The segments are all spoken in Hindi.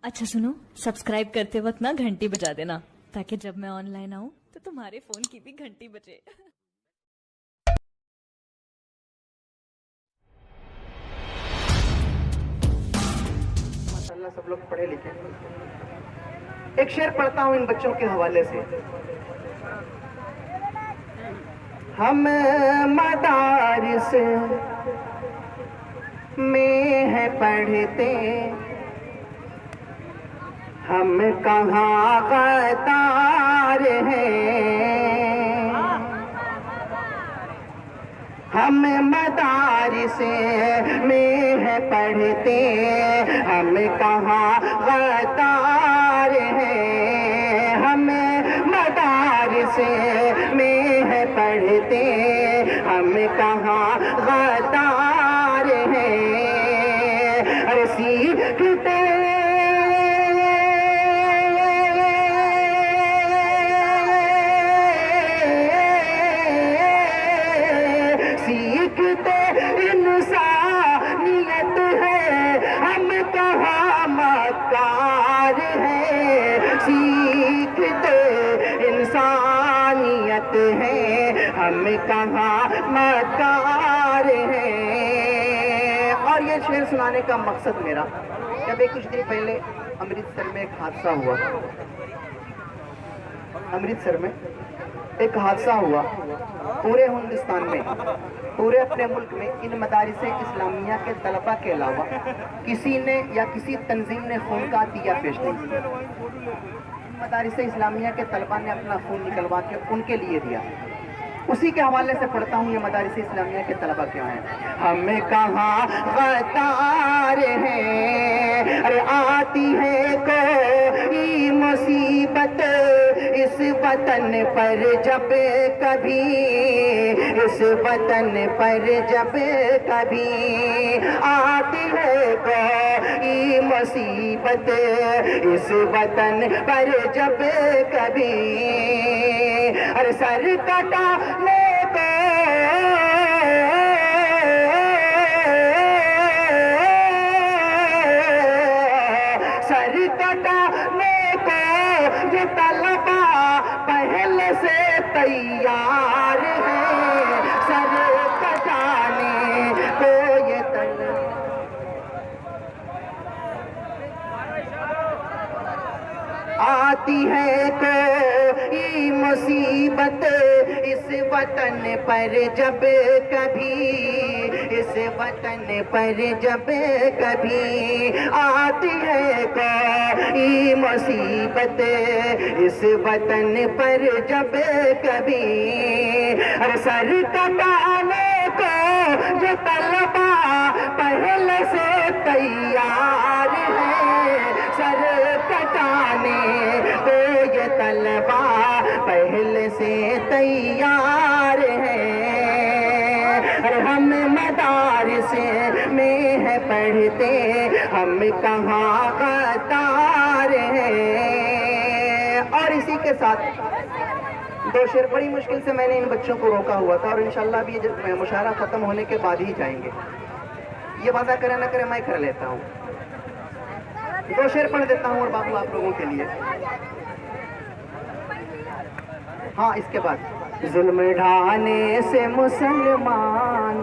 अच्छा सुनो, सब्सक्राइब करते वक्त ना घंटी बजा देना ताकि जब मैं ऑनलाइन आऊं तो तुम्हारे फोन की भी घंटी बजे। माशाल्लाह सब लोग पढ़े लिखे। एक शेर पढ़ता हूं इन बच्चों के हवाले से। हम मदारिस में है पढ़ते, हम कहाँ गद्दार हैं। हम मदारिस में है पढ़ते, हम कहाँ गद्दार हैं। हम मदारिस में है पढ़ते, हम कहाँ गद्दार हैं। अरे सीखते इंसानियत है, हम कहाँ मक्कार है। सीखते इंसानियत है, हम कहाँ मक्कार है। और ये शेर सुनाने का मकसद मेरा, जब कुछ दिन पहले अमृतसर में एक हादसा हुआ, अमृतसर में एक हादसा हुआ। पूरे हिंदुस्तान में, पूरे अपने मुल्क में इन मदारिस इस्लामिया के तलबा के अलावा किसी ने या किसी तंजीम ने खून का दिया पेश नहीं किया। मदारिस इस्लामिया के तलबा ने अपना खून निकलवा के उनके लिए दिया। उसी के हवाले से पढ़ता हूँ ये मदारिस इस्लामिया के तलबा क्यों हैं। हम कहाँ गद्दार हैं। अरे आती है कोई मुसीबत इस वतन पर जब कभी, इस वतन पर जब कभी आती है कोई मुसीबत इस वतन पर जब कभी। अरे सर कटाने को सर कटाने को ये तलबा पहले से तैयार है। सर कटाने को ये तलबा आती है कोई मुसीबत इस वतन पर जब कभी, इस वतन पर जब कभी आती है कोई मुसीबत इस वतन पर जब कभी। अरे सर कटाने को जो तलबा पहले से तैयार है। सर कटाने को ये तलबा पहले से तैयार है। अरे हम मदारिस में है पढ़ते, हम कहाँ गद्दार हैं। और इसी के साथ दो शेर बड़ी मुश्किल से मैंने इन बच्चों को रोका हुआ था, और इंशाल्लाह भी ये मुशायरा खत्म होने के बाद ही जाएंगे। ये वादा करे ना करे मैं कर लेता हूँ। दो शेर पढ़ देता हूँ और बाबू आप लोगों के लिए। हाँ, इसके बाद जुल्म ढाने से मुसलमान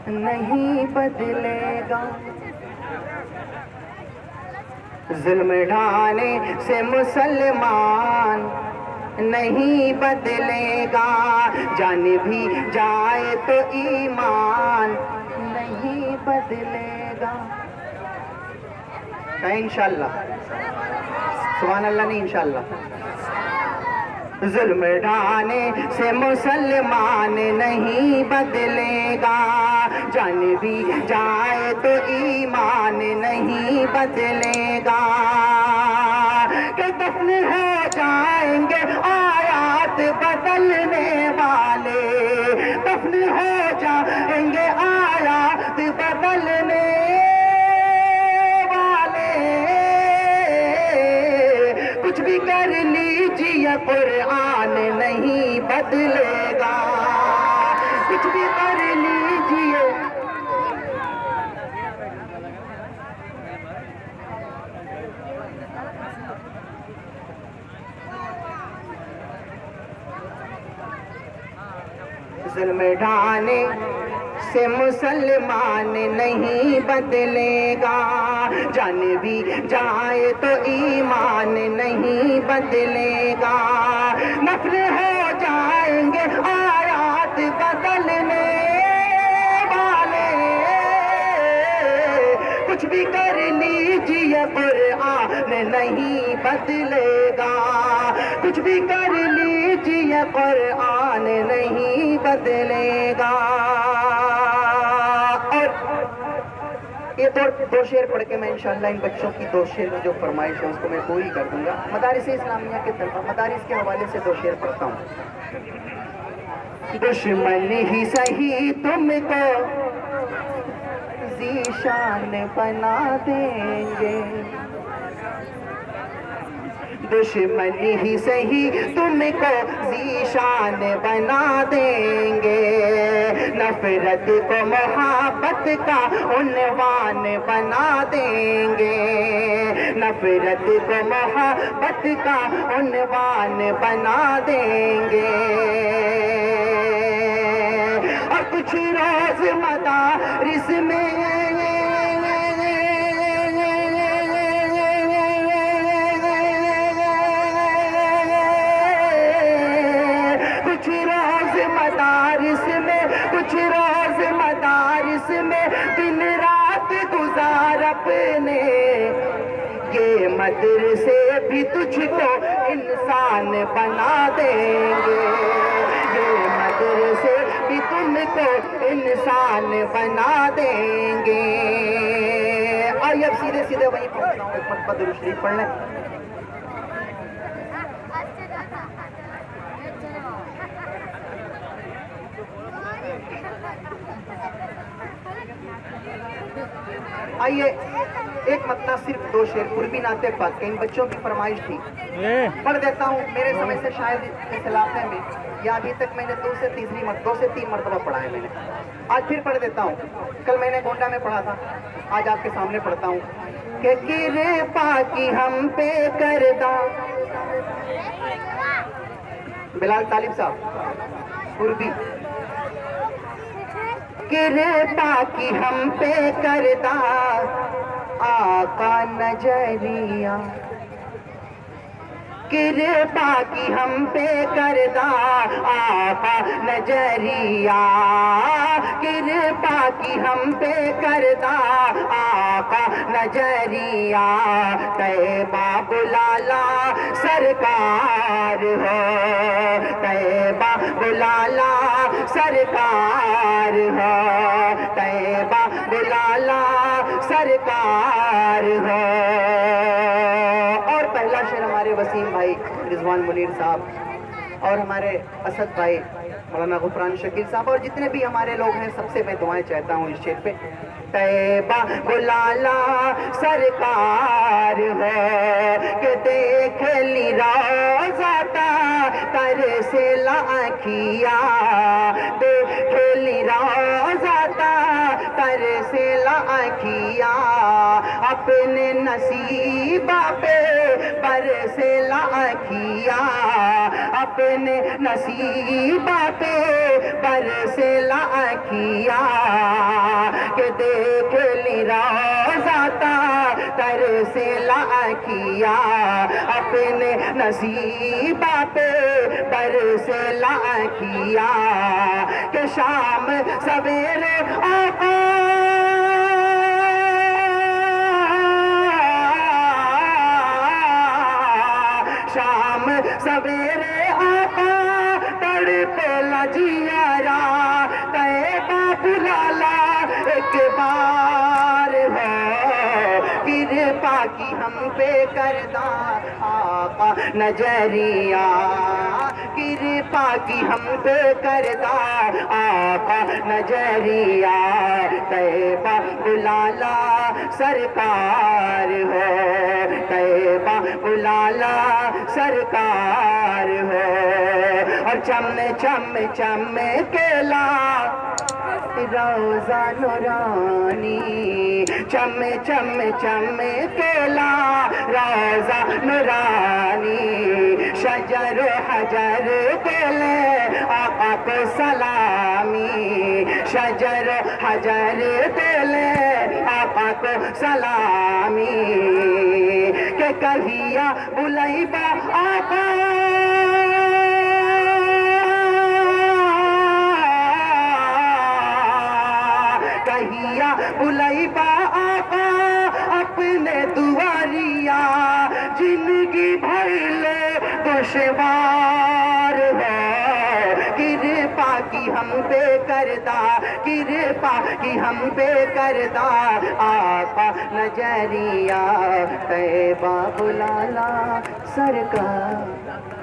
नहीं बदलेगा, जुल्म ढाने से मुसलमान नहीं बदलेगा। जान भी जाए तो ईमान नहीं बदलेगा। इंशाल्लाह, सुभान अल्लाह नहीं इंशाल्लाह। जुल्म ढाने से मुसलमान नहीं बदलेगा, जान भी जाए तो ईमान नहीं बदलेगा। कि दफन हो जाएंगे आयात बदलने वाले, दफन हो जाएंगे आयात बदलने वाले। कुछ भी कर लीजिए कुरान नहीं बदलेगा, कुछ भी कर लीजिए जुल्म ढाने से मुसलमान नहीं बदलेगा, जान भी जाए तो ईमान नहीं बदलेगा। नफल हो जाएंगे आयात बदलने वाले, कुछ भी कर लीजिए कुरान नहीं बदलेगा, कुछ भी कर लीजिए कुरान नहीं बदलेगा। ये दो शेर पढ़ के मैं इंशाल्लाह इन बच्चों की दो शेर में जो फरमाइश है उसको मैं पूरी कर दूंगा। मदारिस इस्लामिया के तरफ मदारिस के हवाले से दो शेर पढ़ता हूँ। दुश्मन ही सही तुमको ज़ीशान बना देंगे, दुश्मन ही सही तुमको ज़ीशान बना देंगे, नफरत को मोहब्बत का उन्वान बना देंगे, नफरत को मोहब्बत का उन्वान बना देंगे। और कुछ रोज मदारिस में कुछ रोज मदारिस में दिन रात गुजार अपने, ये मदरसे भी तुझको इंसान बना देंगे, ये मदरसे भी तुमको इंसान बना देंगे। आइए अब सीधे सीधे वहीं पहुंचना हूँ, एक मरतबा दुरूद शरीफ पढ़ लें। आइए एक मतना सिर्फ दो शेर पूर्वी नाते पाक के इन बच्चों की फरमाइश थी, पढ़ देता हूँ। मेरे समय से शायद इस इलाके में या अभी तक मैंने दो से तीन मरतबा पढ़ा है मैंने, आज फिर पढ़ देता हूँ। कल मैंने गोंडा में पढ़ा था, आज आपके सामने पढ़ता हूँ कि कृपा की हम पे करदा। बिलाल तालिब साहब पूर्वी, कृपा की हम पे करदा आका नजरिया, कृपा की हम पे करदा आका नजरिया, कृपा की हम पे करदा आका नजरिया, तैबा बुलाला सरकार हो, तैबा बुलाला सरकार हो, तैबा बुलाला सरकार हो। और पहला शेर हमारे वसीम भाई रिजवान मुनीर साहब और हमारे असद भाई मौलाना गुफरान शकील साहब और जितने भी हमारे लोग हैं सबसे मैं दुआएं चाहता हूँ इस शेर पे। तैबा बुलाला सरकार हो कि देख ली रोज़ाता तरसे लाखिया, देख ली रोज़ाता तरसे लाखिया, अपने नसीबा पे बरसे लाखिया, अपने नसीबा पे बरसे लाखिया, कि देख ली रोज़ाता तरसे लाखिया, अपने नसीबा पे बरसे लाखिया, कि शाम सवेरे आका शाम सवेरे आका तड़पे लजियारा, तैबा बुलाला एक बार हो, कृपा की हम पे करदा आका नजरिया, कृपा की हम पे करदा आका नजरिया, तैबा बुलाला सरकार हो, तैबा बुलाला सरकार हो। और चम चम चम केला रोज़ा नूरानी, चम चम चम केला रोज़ा नूरानी, शजर हजर दिले आका को सलामी, शजर हजर दिले आका को सलामी, के कहिया बुलैबा आका कहिया बुलैबा आका अपने दुआरिया, जिंदगी भइले दुश्वार है, कृपा की हम पे करदा, कृपा की हम पे करदा आका नजरिया तैयबा बुलाला सरकार।